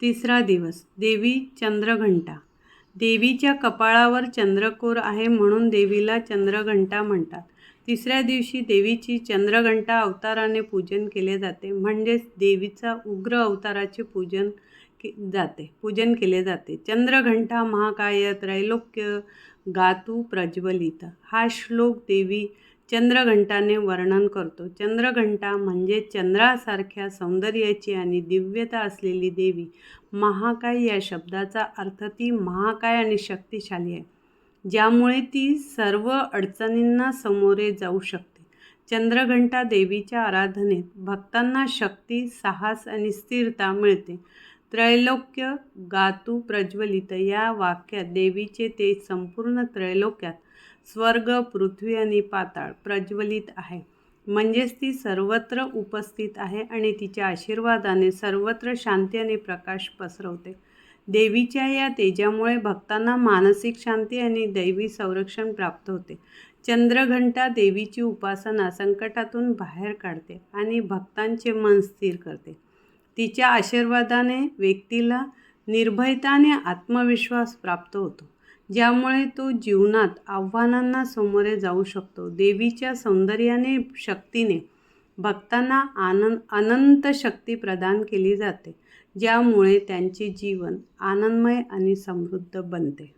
तिसरा दिवस देवी चंद्रघंटा. देवीच्या कपाळावर चंद्रकोर आहे म्हणून देवीला चंद्रघंटा म्हणतात. तिसऱ्या दिवशी देवीची चंद्रघंटा अवताराने पूजन केले जाते. म्हणजेच देवीचा उग्र अवताराचे पूजन केले जाते. चंद्रघंटा महाकाय त्रैलोक्य गातु प्रज्वलित हा श्लोक देवी चंद्रघंटाने वर्णन करतो. चंद्रघंटा म्हणजे चंद्रासारख्या सौंदर्याची आणि दिव्यता असलेली देवी. महाकाय या शब्दाचा अर्थ ती महाकाय आणि शक्तिशाली आहे, ज्यामुळे ती सर्व अडचणींना सामोरे जाऊ शकते. चंद्रघंटा देवीच्या आराधनेत भक्तांना शक्ती, साहस आणि स्थिरता मिळते. त्रैलोक्य गातु प्रज्वलित या वाक्यात देवीचे तेज संपूर्ण त्रैलोक्यात स्वर्ग, पृथ्वी आणि पाताळ प्रज्वलित आहे. म्हणजेच ती सर्वत्र उपस्थित आहे आणि तिच्या आशीर्वादाने सर्वत्र शांती आणि प्रकाश पसरवते. देवीच्या या तेजामुळे भक्तांना मानसिक शांती आणि दैवी संरक्षण प्राप्त होते. चंद्रघंटा देवीची उपासना संकटातून बाहेर काढते आणि भक्तांचे मन स्थिर करते. तिच्या आशीर्वादाने व्यक्तीला निर्भयता आणि आत्मविश्वास प्राप्त होतो, ज्यामुळे तो जीवनात आव्हानांना सामोरे जाऊ शकतो. देवीच्या सौंदर्याने, शक्तीने भक्तांना अनंत शक्ती प्रदान केली जाते, ज्यामुळे त्यांचे जीवन आनंदमय आणि समृद्ध बनते.